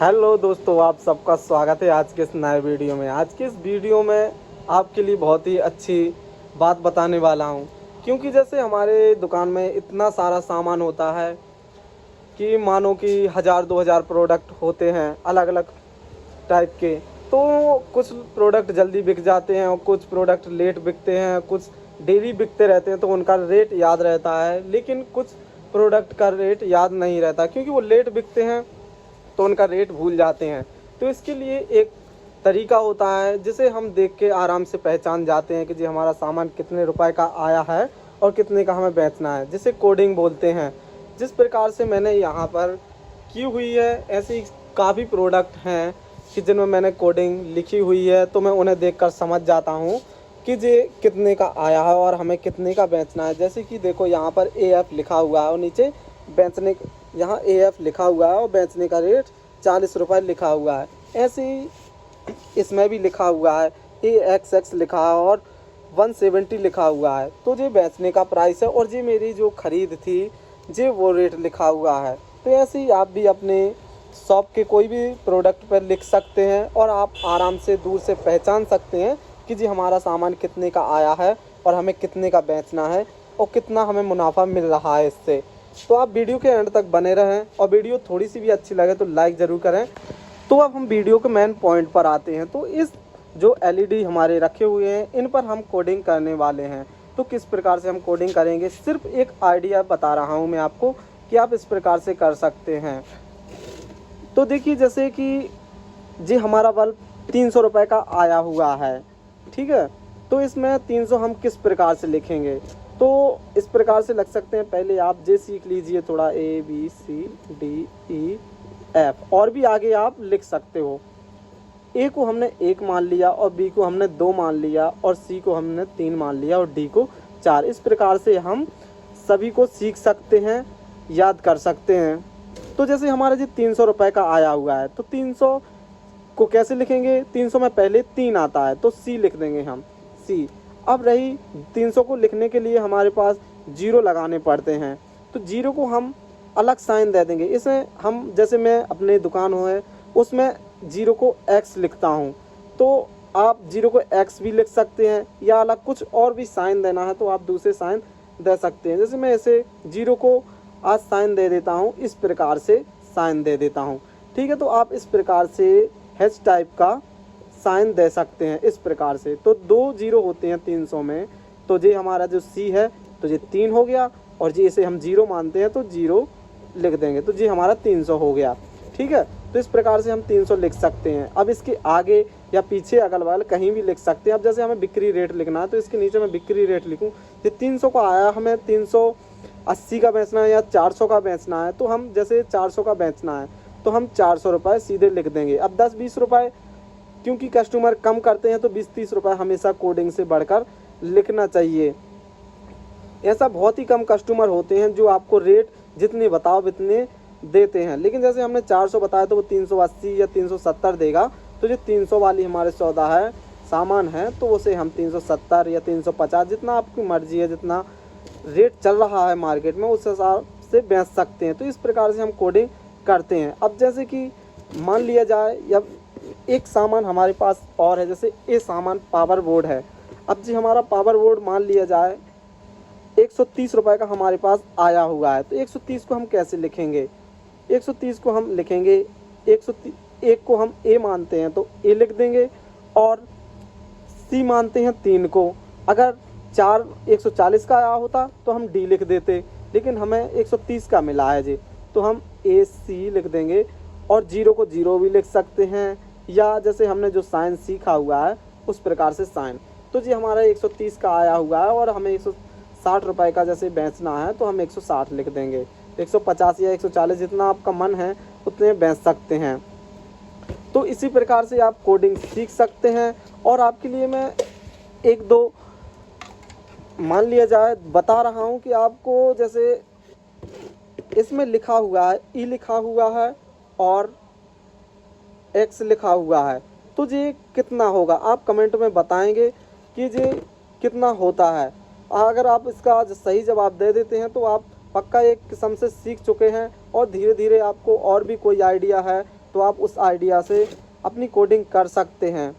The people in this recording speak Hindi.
हेलो दोस्तों, आप सबका स्वागत है आज के इस नए वीडियो में। आज के इस वीडियो में आपके लिए बहुत ही अच्छी बात बताने वाला हूं, क्योंकि जैसे हमारे दुकान में इतना सारा सामान होता है कि मानो कि 1000-2000 प्रोडक्ट होते हैं अलग अलग टाइप के। तो कुछ प्रोडक्ट जल्दी बिक जाते हैं और कुछ प्रोडक्ट लेट बिकते हैं, कुछ डेली बिकते रहते हैं तो उनका रेट याद रहता है, लेकिन कुछ प्रोडक्ट का रेट याद नहीं रहता क्योंकि वो लेट बिकते हैं तो उनका रेट भूल जाते हैं। तो इसके लिए एक तरीका होता है जिसे हम देख के आराम से पहचान जाते हैं कि जी हमारा सामान कितने रुपए का आया है और कितने का हमें बेचना है, जिसे कोडिंग बोलते हैं। जिस प्रकार से मैंने यहाँ पर की हुई है, ऐसी काफ़ी प्रोडक्ट हैं कि जिनमें मैंने कोडिंग लिखी हुई है, तो मैं उन्हें देखकर समझ जाता हूँ कि जी कितने का आया है और हमें कितने का बेचना है। जैसे कि देखो यहाँ पर AF लिखा हुआ है और नीचे बेचने यहाँ AF लिखा हुआ है और बेचने का रेट 40 रुपये लिखा हुआ है। ऐसे ही इसमें भी लिखा हुआ है AXX लिखा है और 170 लिखा हुआ है। तो ये बेचने का प्राइस है और ये मेरी जो ख़रीद थी ये वो रेट लिखा हुआ है। तो ऐसे ही आप भी अपने शॉप के कोई भी प्रोडक्ट पर लिख सकते हैं और आप आराम से दूर से पहचान सकते हैं कि जी हमारा सामान कितने का आया है और हमें कितने का बेचना है और कितना हमें मुनाफा मिल रहा है इससे। तो आप वीडियो के एंड तक बने रहें और वीडियो थोड़ी सी भी अच्छी लगे तो लाइक ज़रूर करें। तो अब हम वीडियो के मेन पॉइंट पर आते हैं। तो इस जो LED हमारे रखे हुए हैं इन पर हम कोडिंग करने वाले हैं। तो किस प्रकार से हम कोडिंग करेंगे, सिर्फ एक आइडिया बता रहा हूं मैं आपको कि आप इस प्रकार से कर सकते हैं। तो देखिए जैसे कि जी हमारा बल्ब 300 रुपये का आया हुआ है, ठीक है। तो इसमें 300 हम किस प्रकार से लिखेंगे, तो इस प्रकार से लग सकते हैं। पहले आप जे सीख लीजिए थोड़ा ABCDEF और भी आगे आप लिख सकते हो। A को हमने 1 मान लिया और B को हमने 2 मान लिया और C को हमने 3 मान लिया और D को 4। इस प्रकार से हम सभी को सीख सकते हैं, याद कर सकते हैं। तो जैसे हमारा जी 300 रुपये का आया हुआ है तो 300 को कैसे लिखेंगे, 300 में पहले 3 आता है तो C लिख देंगे हम C। अब रही 300 को लिखने के लिए हमारे पास 0 लगाने पड़ते हैं, तो 0 को हम अलग साइन दे देंगे। इसे हम जैसे मैं अपने दुकान हो है उसमें 0 को X लिखता हूँ, तो आप 0 को X भी लिख सकते हैं या अलग कुछ और भी साइन देना है तो आप दूसरे साइन दे सकते हैं। जैसे मैं इसे 0 को आज साइन दे देता हूँ, इस प्रकार से साइन दे देता हूँ, ठीक है। तो आप इस प्रकार से H टाइप का साइन दे सकते हैं इस प्रकार से। तो 2 0 होते हैं 300 में, तो ये हमारा जो C है तो ये 3 हो गया और जी इसे हम 0 मानते हैं तो 0 लिख देंगे, तो जी हमारा 300 हो गया, ठीक है। तो इस प्रकार से हम 300 लिख सकते हैं। अब इसके आगे या पीछे अगल बगल कहीं भी लिख सकते हैं। अब जैसे हमें बिक्री रेट लिखना है तो इसके नीचे मैं बिक्री रेट लिखूँ, ये 300 का आया, हमें 380 का बेचना है या 400 का बेचना है, तो हम जैसे 400 का बेचना है तो हम 400 रुपये सीधे लिख देंगे। अब 10-20 रुपये क्योंकि कस्टमर कम करते हैं तो 20-30 रुपये हमेशा कोडिंग से बढ़कर लिखना चाहिए। ऐसा बहुत ही कम कस्टमर होते हैं जो आपको रेट जितने बताओ इतने देते हैं, लेकिन जैसे हमने 400 बताया तो वो 380 या 370 देगा। तो जो 300 वाली हमारे सौदा है सामान है तो उसे हम 370 या 350 जितना आपकी मर्जी है, जितना रेट चल रहा है मार्केट में उस हिसाब से बेच सकते हैं। तो इस प्रकार से हम कोडिंग करते हैं। अब जैसे कि मान लिया जाए या एक सामान हमारे पास और है, जैसे ये सामान पावर बोर्ड है। अब जी हमारा पावर बोर्ड मान लिया जाए 130 रुपये का हमारे पास आया हुआ है, तो 130 को हम कैसे लिखेंगे, 130 को हम लिखेंगे 1 को हम A मानते हैं तो A लिख देंगे और C मानते हैं 3 को। अगर 140 का आया होता तो हम D लिख देते, लेकिन हमें 130 का मिला है जी तो हम AC लिख देंगे और 0 को 0 भी लिख सकते हैं या जैसे हमने जो साइन सीखा हुआ है उस प्रकार से साइन। तो जी हमारा 130 का आया हुआ है और हमें 160 रुपये का जैसे बेचना है तो हम 160 लिख देंगे। 150 या 140 जितना आपका मन है उतने बेच सकते हैं। तो इसी प्रकार से आप कोडिंग सीख सकते हैं। और आपके लिए मैं 1-2 मान लिया जाए बता रहा हूँ कि आपको जैसे इसमें लिखा हुआ है E लिखा हुआ है और X लिखा हुआ है, तो ये कितना होगा आप कमेंट में बताएंगे कि ये कितना होता है। अगर आप इसका सही जवाब दे देते हैं तो आप पक्का एक किस्म से सीख चुके हैं और धीरे धीरे आपको और भी कोई आइडिया है तो आप उस आइडिया से अपनी कोडिंग कर सकते हैं।